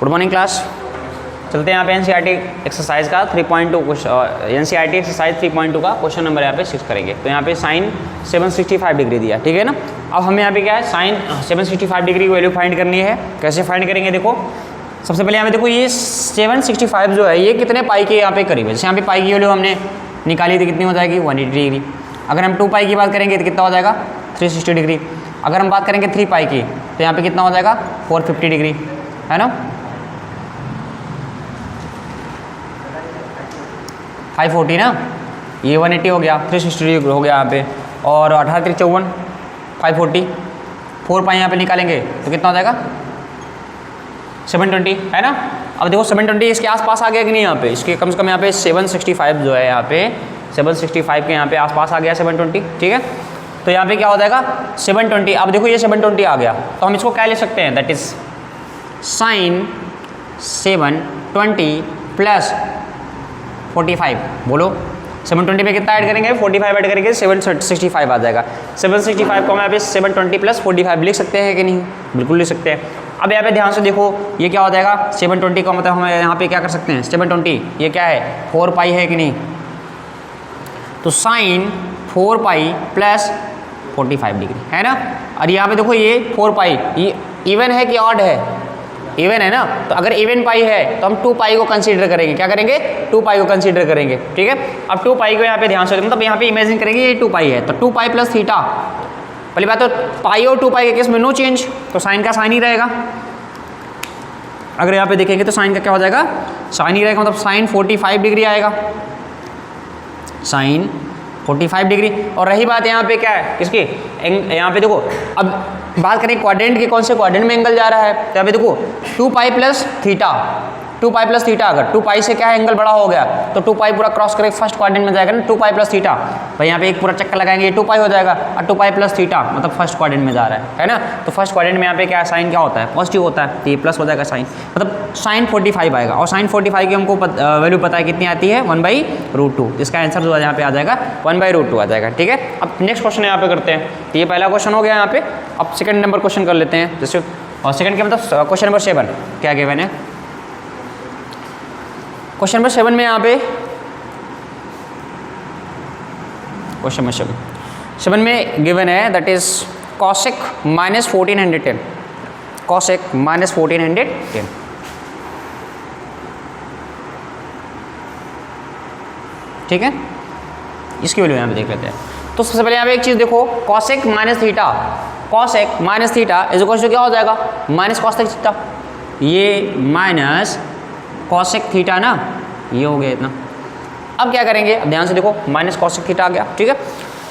Good morning class. चलते हैं यहाँ पे एनसीईआरटी एक्सरसाइज का 3.2 एनसीईआरटी एक्सरसाइज 3.2 का क्वेश्चन नंबर यहाँ पे 6 करेंगे। तो यहाँ पे साइन 765 डिग्री दिया, ठीक है ना। अब हमें यहाँ पे क्या है, साइन 765 डिग्री की वैल्यू फाइंड करनी है। कैसे फाइंड करेंगे, देखो सबसे पहले यहाँ पे देखो ये 765 जो है ये कितने पाई के यहाँ पे करीब है। जैसे यहाँ पे पाई की वैल्यू हमने निकाली थी, कितनी हो जाएगी 180 डिग्री। अगर हम 2 पाई की बात करेंगे तो कितना हो जाएगा 360 डिग्री। अगर हम बात करेंगे 3 पाई की तो यहाँ पे कितना हो जाएगा 450 डिग्री, है ना। 540 ना, ये 180 हो गया, 360 डिग्री हो गया यहाँ पे, और 18 3 54 540, 4 पाई यहाँ पे निकालेंगे तो कितना हो जाएगा 720, है ना। अब देखो 720 इसके आसपास आ गया कि नहीं, यहाँ पे इसके कम से कम यहाँ पे 765 जो है, यहाँ पे 765 के यहाँ पे आसपास आ गया 720, ठीक है। तो यहाँ पे क्या हो जाएगा 720। अब देखो ये 720 आ गया तो हम इसको क्या ले सकते हैं, दैट इज साइन 720 प्लस 45। बोलो 720 पे कितना ऐड करेंगे, 45 ऐड करेंगे, 765 आ जाएगा। 765 को हम यहाँ पे 720 प्लस 45 लिख सकते हैं कि नहीं, बिल्कुल लिख सकते हैं। अब यहाँ पे ध्यान से देखो ये क्या हो जाएगा 720 का मतलब हम यहाँ पे क्या कर सकते हैं, 720 ये क्या है 4 पाई है कि नहीं, तो साइन 4 पाई प्लस 45 डिग्री, है ना। और यहाँ पे देखो ये 4 पाई ये इवन है कि ऑड है, इवन है ना। तो अगर इवन पाई है तो हम 2 पाई को कंसीडर करेंगे, क्या करेंगे 2 पाई को कंसीडर करेंगे, ठीक है। अब 2 पाई को यहाँ पे ध्यान से मतलब यहाँ पे इमेजिन करेंगे ये 2 पाई है, तो 2 पाई प्लस थीटा, पहली बात तो पाई और 2 पाई के केस में नो चेंज, तो साइन का साइन ही रहेगा। अगर यहाँ पे देखेंगे तो साइन का क्या हो जाएगा, साइन ही रहेगा, मतलब साइन 45 डिग्री आएगा, साइन 45 डिग्री। और रही बात यहाँ पे क्या है किसकी, यहाँ पे देखो अब बात करें क्वाड्रेंट की, कौन से क्वाड्रेंट में एंगल जा रहा है, तो यहाँ पे देखो 2 pi plus theta, 2 pi plus theta, अगर 2 पाई से क्या है एंगल बड़ा हो गया तो 2 पाई पूरा क्रॉस करके फर्स्ट क्वाड्रेंट में जाएगा ना, 2 पाई प्लस थीटा। भाई यहाँ पे एक पूरा चक्कर लगाएंगे ये 2 पाई हो जाएगा, और 2 पाई प्लस थीटा मतलब फर्स्ट क्वाड्रेंट में जा रहा है ना। तो फर्स्ट क्वाड्रेंट में यहाँ पे क्या साइन क्या होता है, पॉजिटिव होता है, तो ये प्लस हो जाएगा साइन, मतलब साइन 45 आएगा। और साइन 45 की हमको वैल्यू पता है कितनी आती है 1/√2, इसका आंसर जो है यहाँ पे आ जाएगा 1/√2 आ जाएगा, ठीक है। अब नेक्स्ट क्वेश्चन यहाँ पे करते हैं, तो ये पहला क्वेश्चन हो गया यहाँ पे। अब सेकंड नंबर क्वेश्चन कर लेते हैं, जैसे और सेकंड के मतलब क्वेश्चन नंबर 7 क्या गिवन है। क्वेश्चन नंबर 7 में यहाँ पे क्वेश्चन नंबर 7 में गिवन है that is cosec minus 1410, cosec minus 1410, ठीक है। इसकी वैल्यू यहाँ पे देख लेते हैं। तो सबसे पहले यहाँ पे एक चीज़ देखो, cosec minus theta, cosec minus theta is equal to क्या हो जाएगा माइनस कॉसेक थीटा, ये माइनस कॉसेक थीटा ना, ये हो गया इतना। अब क्या करेंगे, अब ध्यान से देखो माइनस कॉसेक थीटा आ गया, ठीक है।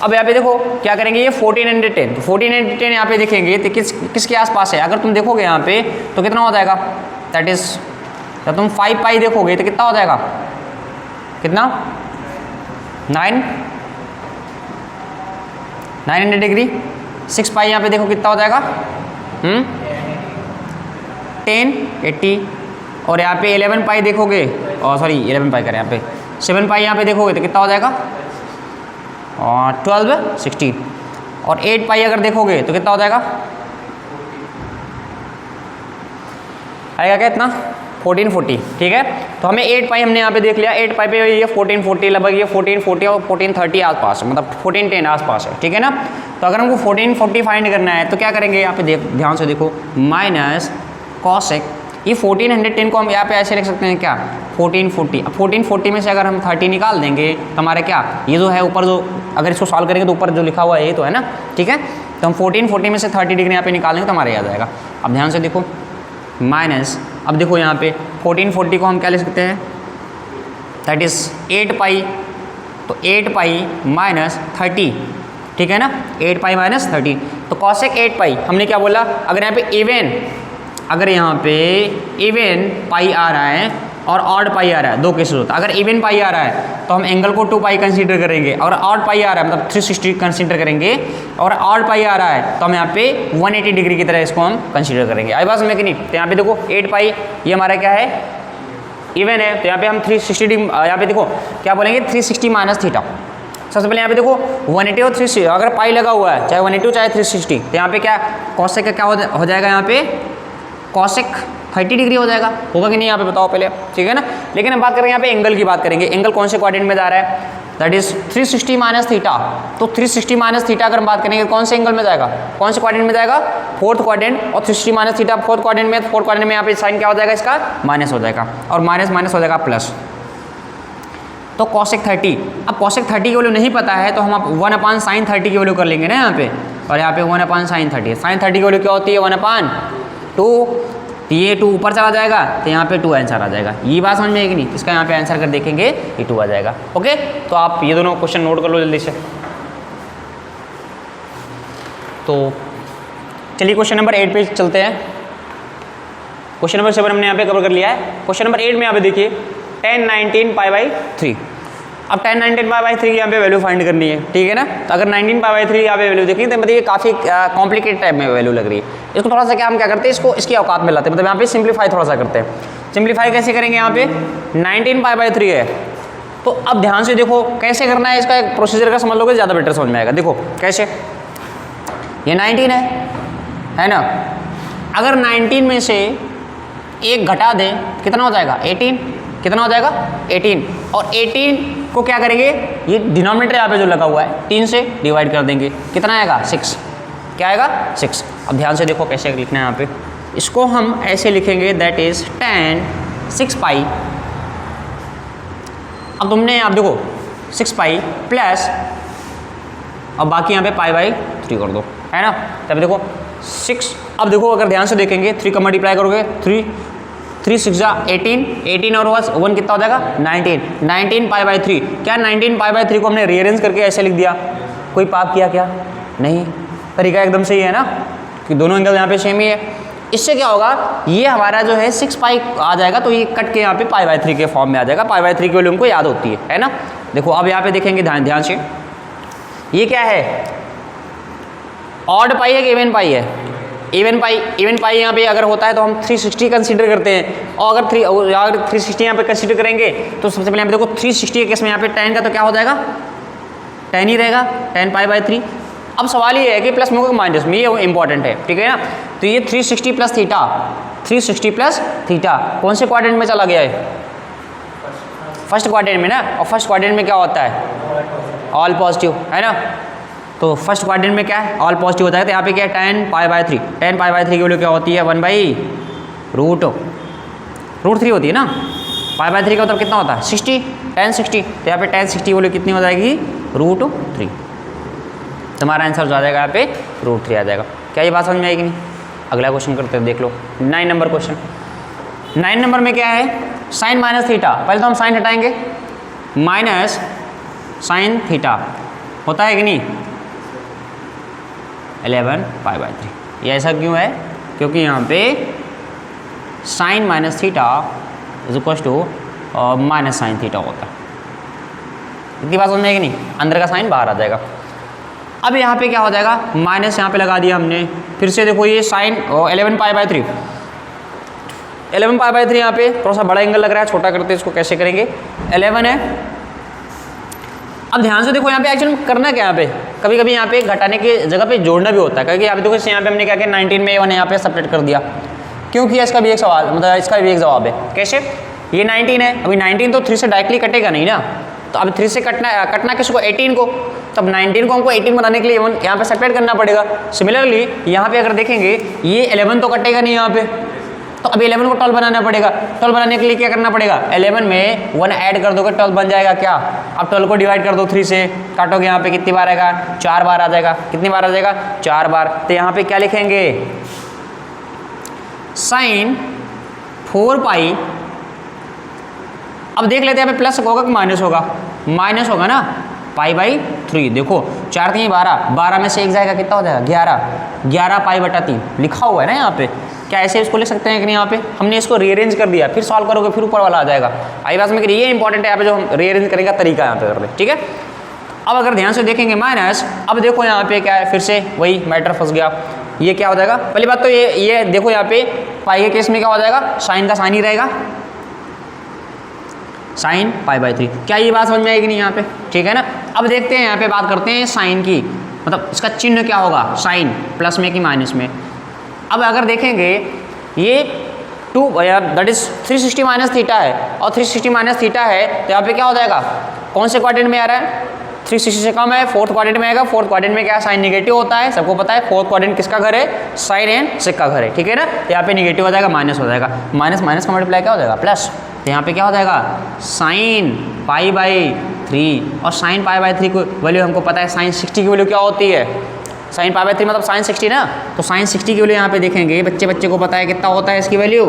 अब यहाँ पे देखो क्या करेंगे, ये 1410, तो 1410 यहाँ पे देखेंगे तो किसके आसपास है। अगर तुम देखोगे यहाँ पे तो कितना हो जाएगा, दैट इज जब तुम 5 पाई देखोगे तो कितना हो जाएगा, कितना 900 डिग्री। 6 पाई यहाँ पे देखो कितना हो जाएगा 1080, और यहाँ पे 11 पाई देखोगे, और सॉरी 11 पाई करें यहाँ पे 7 पाई यहाँ पे देखोगे तो कितना हो जाएगा 1260, और 8 पाई अगर देखोगे तो कितना हो जाएगा, आएगा क्या इतना 1440, ठीक है। तो हमें 8 पाई हमने यहाँ पे देख लिया, 8 पाई पे ये 1440 लगभग, ये 1440 और 1430 आसपास है, मतलब 1410 आसपास है, ठीक है ना। तो अगर हमको 1440 फाइंड करना है तो क्या करेंगे, यहाँ पे ध्यान से देखो माइनस कॉसेक, ये 1410 को हम यहाँ पे ऐसे लिख सकते हैं क्या 1440। अब 1440 में से अगर हम 30 निकाल देंगे तो हमारे क्या ये जो है ऊपर जो, अगर इसको सॉल्व करेंगे तो ऊपर जो लिखा हुआ है ये तो है ना, ठीक है। तो हम 1440 में से 30 डिग्री यहाँ पे निकालेंगे तो हमारे आ जाएगा। अब ध्यान से देखो माइनस, अब देखो यहाँ पे 1440 को हम क्या लिख सकते हैं, दैट इज 8 पाई, तो 8 पाई माइनस 30, ठीक है ना, 8 पाई माइनस 30। तो कॉसेक 8 पाई हमने क्या बोला, अगर यहाँ पे इवन, अगर यहाँ पे इवन पाई आ रहा है और ऑड पाई आ रहा है, दो केसेस होता है। अगर इवन पाई आ रहा है तो हम एंगल को 2 पाई कंसीडर करेंगे, और ऑड पाई आ रहा है मतलब 360 कंसीडर करेंगे, और ऑड पाई आ रहा है तो हम यहाँ पे 180 डिग्री की तरह इसको हम कंसीडर करेंगे। आई बात समझ में कि नहीं। तो यहाँ पे देखो 8 पाई ये हमारा क्या है इवन है, तो यहाँ पे हम 360 डिग्री, यहाँ पे देखो क्या बोलेंगे 360 माइनस थीटा। सबसे पहले यहाँ पे देखो 180 और 360, अगर पाई लगा हुआ है चाहे 180 चाहे 360, तो यहाँ पे क्या कॉसेक का क्या हो जाएगा, यहाँ पे कॉसेक 30 डिग्री हो जाएगा, होगा कि नहीं यहाँ पे बताओ पहले, ठीक है ना। लेकिन हम बात करेंगे यहाँ पे एंगल की बात करेंगे, एंगल कौन से क्वाड्रेंट में जा रहा है, दैट इज 360 माइनस थीटा। तो 360 माइनस थीटा अगर हम बात करेंगे कौन से एंगल में जाएगा, कौन से क्वाड्रेंट में जाएगा, फोर्थ क्वाड्रेंट। और 360 माइनस थीटा फोर्थ क्वाड्रेंट में, फोर्थ क्वाड्रेंट में यहाँ पे साइन क्या हो जाएगा इसका, माइनस हो जाएगा, और माइनस माइनस हो जाएगा प्लस। तो cosec 30, अब cosec 30 की वैल्यू नहीं पता है तो हम आप 1/sin 30 की वैल्यू कर लेंगे ना यहाँ पे, और यहाँ पे 1/sin 30, sin 30 की वैल्यू क्या होती है 1/2, ये 2 ऊपर चला जाएगा तो यहाँ पे 2 आंसर आ जाएगा। ये बात समझ में आएगी नहीं, इसका यहाँ पे आंसर कर देखेंगे ये 2 आ जाएगा। ओके, तो आप ये दोनों क्वेश्चन नोट कर लो जल्दी से। तो चलिए क्वेश्चन नंबर 8 पे चलते हैं। क्वेश्चन नंबर 7 हमने यहाँ पे कवर कर लिया है। क्वेश्चन नंबर 8 में यहाँ पे देखिए tan 19 π/3। अब tan 19 π/3 की यहाँ पे वैल्यू फाइंड करनी है, ठीक है ना। तो अगर 19 π/3 यहाँ पे वैल्यू देखिए तो मतलब ये काफ़ी कॉम्प्लिकेटेड टाइप में वैल्यू लग रही है। इसको थोड़ा सा क्या हम क्या करते हैं, इसको इसकी औकात में लाते हैं, मतलब यहाँ पे सिंप्लीफाई थोड़ा सा करते हैं। सिंप्लीफाई कैसे करेंगे, यहाँ पे 19 π/3 है, तो अब ध्यान से देखो कैसे करना है, इसका एक प्रोसीजर का समझ लोगे ज़्यादा बेटर समझ में आएगा। देखो कैसे, ये 19 है ना, अगर 19 में से एक घटा दें कितना हो जाएगा 18, कितना हो जाएगा 18, और 18 को क्या करेंगे, ये डिनोमिनेटर यहाँ पे जो लगा हुआ है 3 से डिवाइड कर देंगे, कितना आएगा 6, क्या आएगा 6। अब ध्यान से देखो कैसे लिखना है यहाँ पे, इसको हम ऐसे लिखेंगे दैट इज tan 6π। अब तुमने आप देखो 6π प्लस, अब बाकी यहाँ पे π/3 कर दो, है ना। तब देखो 6, अब देखो अगर ध्यान से देखेंगे 3 का मल्टीप्लाई करोगे 3 6 जा 18, 18 और 1 कितना हो जाएगा 19 π/3। क्या 19 π/3 को हमने रीअरेंज करके ऐसे लिख दिया, कोई पाप किया क्या, नहीं, तरीका एकदम सही है ना, कि दोनों एंगल यहाँ पे सेम ही है। इससे क्या होगा, ये हमारा जो है 6π आ जाएगा, तो ये कट के यहाँ पे π/3 के फॉर्म में आ जाएगा। π/3 की वैल्यू हमको याद होती है ना। देखो अब यहाँ पे देखेंगे ध्यान से, ये क्या है, ऑड पाई है कि इवन पाई है, इवन पाई यहाँ पे अगर होता है तो हम 360 कंसीडर करते हैं, और अगर 360 यहाँ पे कंसीडर करेंगे तो सबसे पहले यहाँ पे देखो 360 के केस में यहाँ पे tan का तो क्या हो जाएगा, tan ही रहेगा, tan π/3। अब सवाल ये है कि प्लस में होगा माइनस में, ये इंपॉर्टेंट है, ठीक है ना। तो ये 360 प्लस थीटा, 360 प्लस थीटा कौन से क्वाड्रेंट में चला गया है, फर्स्ट क्वाड्रेंट में ना, और फर्स्ट क्वाड्रेंट में क्या होता है ऑल पॉजिटिव, है ना। तो फर्स्ट क्वाड्रेंट में क्या है ऑल पॉजिटिव होता है, तो यहाँ पे क्या है tan π/3, tan π/3 की वैल्यू क्या होती है 1/√3 होती है ना। π/3 का मतलब कितना होता है 60, tan 60, तो यहाँ पे tan 60 वैल्यू कितनी हो जाएगी √3। तुम्हारा आंसर जो आ जाएगा यहाँ पे √3 आ जाएगा। क्या ये बात समझ में आएगी नहीं। अगला क्वेश्चन करते हैं, देख लो 9 नंबर क्वेश्चन। 9 नंबर में क्या है, साइन माइनस थीटा, पहले तो हम साइन हटाएंगे, माइनस साइन थीटा होता है कि नहीं 11 π/3। ये ऐसा क्यों है, क्योंकि यहाँ पे sine minus theta is equal to minus sine theta होता है। इतनी बात समझ में आएगी नहीं, अंदर का साइन बाहर आ जाएगा। अब यहाँ पे क्या हो जाएगा, माइनस यहाँ पे लगा दिया हमने, फिर से देखो ये साइन 11 π/3, 11 π/3 यहाँ पे थोड़ा सा बड़ा एंगल लग रहा है, छोटा करते हैं इसको, कैसे करेंगे 11 है। अब ध्यान से देखो यहाँ पे एक्चुअली करना क्या, यहाँ पे कभी कभी यहाँ पे घटाने की जगह पे जोड़ना भी होता है, क्योंकि यहाँ पे देखो यहाँ पे हमने क्या किया 19 में 1 यहाँ पे सेपरेट कर दिया, क्यों किया इसका भी एक सवाल, मतलब इसका भी एक जवाब है। कैसे, ये 19 है, अभी 19 तो 3 से डायरेक्टली कटेगा नहीं ना, तो अब 3 से कटना किसको 18 को, तब 19 को हमको 18 बनाने के लिए यहाँ पे सेपरेट करना पड़ेगा। सिमिलरली यहाँ पे अगर देखेंगे ये 11 तो कटेगा नहीं यहाँ पे, तो अब 11 को 12 बनाना पड़ेगा। 12 बनाने के लिए क्या करना पड़ेगा, 11 में 1 ऐड कर दोगे 12 बन जाएगा क्या। अब 12 को डिवाइड कर दो 3 से, काटोगे यहाँ पे कितनी बार आएगा 4 बार आ जाएगा, कितनी बार आ जाएगा 4 बार। तो यहाँ पे क्या लिखेंगे साइन 4π। अब देख लेते हैं यहाँ पे प्लस होगा कि माइनस होगा, माइनस होगा ना π/3। देखो 4 3 12, 12 में से 1 जाएगा कितना हो जाएगा 11 π/3 लिखा हुआ है ना यहाँ पे। क्या ऐसे इसको लिख सकते हैं कि नहीं, यहाँ पे हमने इसको रीअरेंज कर दिया, फिर सॉल्व करोगे फिर ऊपर वाला आ जाएगा। आई बात में ये इंपॉर्टेंट है यहाँ पे जो हम रीअरेंज करेंगे तरीका यहाँ पे कर दे, ठीक है। अब अगर ध्यान से देखेंगे माइनस, अब देखो यहाँ पे क्या है, फिर से वही मैटर फंस गया। ये क्या हो जाएगा, पहली बात तो ये देखो यहाँ पे पाई के केस में क्या हो जाएगा, साइन का साइन ही रहेगा, साइन π/3। क्या ये बात समझ में आएगी नहीं यहाँ पे, ठीक है ना। अब देखते हैं यहाँ पे बात करते हैं साइन की, मतलब इसका चिन्ह क्या होगा, साइन प्लस में कि माइनस में। अब अगर देखेंगे ये 2 दैट इज 360 माइनस थीटा है, और 360 माइनस थीटा है तो यहाँ पे क्या हो जाएगा, कौन से क्वाड्रेंट में आ रहा है, 360 से कम है, फोर्थ क्वाड्रेंट में आएगा। फोर्थ क्वाड्रेंट में क्या साइन नेगेटिव होता है, सबको पता है। फोर्थ क्वाड्रेंट किसका घर है, साइन एंड सेक का घर है, ठीक है ना। तो यहाँ पे नेगेटिव हो जाएगा, माइनस हो जाएगा, माइनस माइनस का मल्टीप्लाई क्या हो जाएगा, प्लस। तो यहाँ पे क्या हो जाएगा, साइन पाई बाई 3, और साइन पाई बाई 3 की वैल्यू हमको पता है, साइन 60 की वैल्यू क्या होती है, साइन पाई बाई 3 मतलब साइन 60 ना। तो साइन 60 की वैल्यू यहाँ पे देखेंगे, बच्चे को पता है कितना होता है इसकी वैल्यू,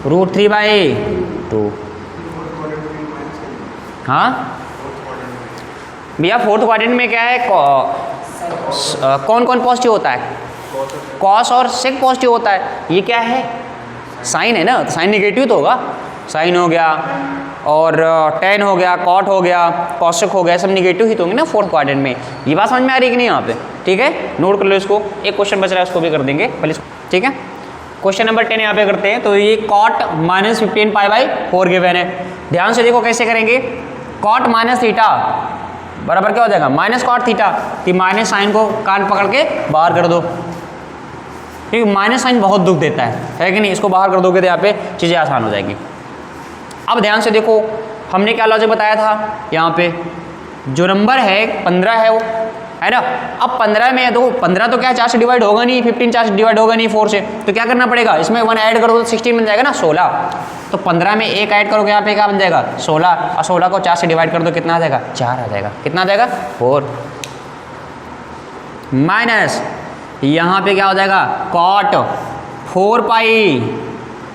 √3/2। हाँ भैया फोर्थ क्वाड्रेंट में क्या है, कौन कौन पॉजिटिव होता है, कॉस और सेक पॉजिटिव होता है। ये क्या है, साइन है ना, तो साइन नेगेटिव तो होगा, साइन हो गया और टेन हो गया, कॉट हो गया, कॉसेक हो गया, सब नेगेटिव ही तो होंगे ना फोर्थ क्वाड्रेंट में। ये बात समझ में आ रही है कि नहीं यहाँ पे, ठीक है। नोट कर लो इसको, एक क्वेश्चन बच रहा है उसको भी कर देंगे पहले, ठीक है। क्वेश्चन नंबर 10 यहाँ पे करते हैं। तो ये कॉट -15π/4 गिवन है। ध्यान से देखो कैसे करेंगे, कॉट माइनस थीटा बराबर क्या हो जाएगा, माइनस कॉट थीटा। तो माइनस साइन को कान पकड़ के बाहर कर दो, क्योंकि माइनस साइन बहुत दुख देता है कि नहीं। इसको बाहर कर दोगे तो यहाँ पे चीज़ें आसान हो जाएगी। अब ध्यान से देखो, हमने क्या लॉजिक बताया था, यहाँ पे जो नंबर है 15 है वो, है ना। अब 15 में देखो, 15 तो क्या 4 से डिवाइड होगा नहीं, 15 4 से डिवाइड होगा नहीं 4 से, तो क्या करना पड़ेगा, इसमें 1 ऐड करो तो 16 बन जाएगा ना, 16। तो 15 में 1 ऐड करोगे यहाँ पे क्या बन जाएगा, 16, और 16 को 4 से डिवाइड कर दो, कितना आ जाएगा, 4 आ जाएगा। कितना आ जाएगा, 4 माइनस यहाँ पे क्या हो जाएगा, कॉट 4π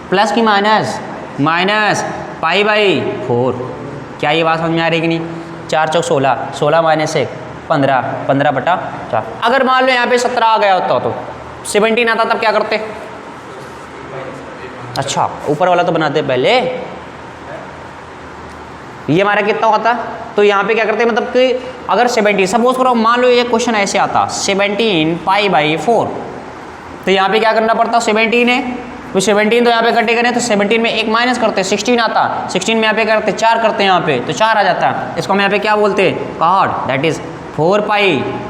प्लस की माइनस माइनस π/4। क्या ये बात समझ में आ रही कि नहीं, 4 चौक 16, 16 माइनस 1 15, 15/4। अगर मान लो यहाँ पे 17 आ गया होता तो 17 आता, तब क्या करते, अच्छा ऊपर वाला तो बनाते पहले, ये हमारा कितना होता, तो यहाँ पे क्या करते हैं, मतलब कि अगर 17 सपोज करो, मान लो ये क्वेश्चन ऐसे आता 17π/4, तो यहाँ पे क्या करना पड़ता, 17 है तो 17 तो यहाँ पे कटेगा नहीं, तो 17 में 1 माइनस करते 16 आता, 16 में यहाँ पे करते 4 करते हैं यहाँ पे, तो 4 आ जाता है। इसको हम यहाँ पे क्या बोलते हैं, कॉट, दैट इज 4π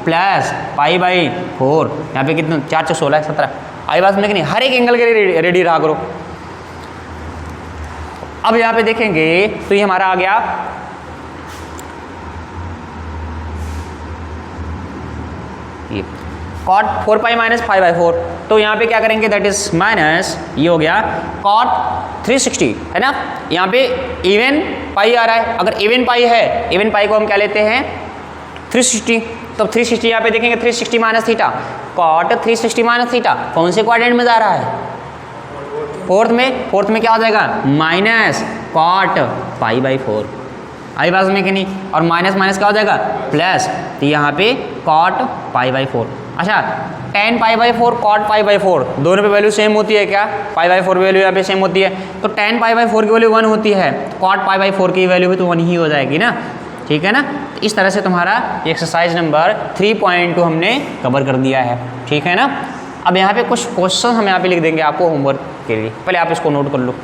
प्लस π/4। यहाँ पे कितने, 4 से 16 17। आई बात समझे कि नहीं, हर एक एंगल के लिए रेडी रहा करो। अब यहाँ पे देखेंगे तो ये हमारा आ गया ये कॉट 4π माइनस π/4। तो यहाँ पे क्या करेंगे, दैट इज माइनस, ये हो गया कॉट 360, है ना। यहाँ पे इवन पाई आ रहा है, अगर इवन पाई है, इवन पाई को हम क्या लेते हैं 360। तो 360 यहाँ पे देखेंगे 360 minus theta, cot 360 minus theta कौन से क्वाड्रेंट में जा रहा है, फोर्थ में। फोर्थ में क्या हो जाएगा, माइनस कॉट π/4। आई बात में कि नहीं, और माइनस माइनस क्या हो जाएगा, प्लस। तो यहाँ पे कॉट π/4। अच्छा, tan π/4 कॉट π/4 दोनों पे वैल्यू सेम होती है क्या, π/4 वैल्यू यहाँ पे सेम होती है, तो tan π/4 की वैल्यू 1 होती है, कॉट π/4 की वैल्यू भी तो 1 ही हो जाएगी ना, ठीक है ना। तो इस तरह से तुम्हारा एक्सरसाइज नंबर 3.2 हमने कवर कर दिया है, ठीक है ना। अब यहाँ पे कुछ क्वेश्चन हम यहाँ पे लिख देंगे आपको होमवर्क के लिए, पहले आप इसको नोट कर लो।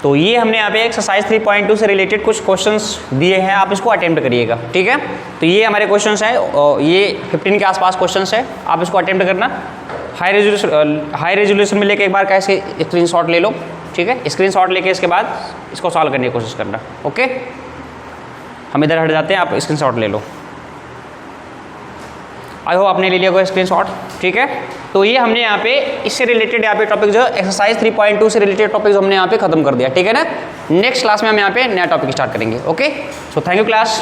तो ये हमने यहाँ पे एक्सरसाइज 3.2 से रिलेटेड कुछ क्वेश्चंस दिए हैं, आप इसको अटेम्प्ट करिएगा, ठीक है। तो ये हमारे क्वेश्चंस हैं, ये 15 के आसपास क्वेश्चंस है, आप इसको अटेम्प्ट करना। हाई रेजोल्यूशन में लेके एक बार कैसे स्क्रीनशॉट ले लो, ठीक है। स्क्रीनशॉट लेके इसके बाद इसको सॉल्व करने की कोशिश करना, ओके। हम इधर हट जाते हैं, आप स्क्रीनशॉट ले लो। आई होप आपने ले लिया कोई स्क्रीनशॉट, ठीक है। तो ये हमने यहाँ पे इससे रिलेटेड यहाँ पे टॉपिक जो एक्सरसाइज 3.2 से रिलेटेड टॉपिक हमने यहाँ पे खत्म कर दिया, ठीक है ना। नेक्स्ट क्लास में हम यहाँ पे नया टॉपिक स्टार्ट करेंगे, okay. So thank you class.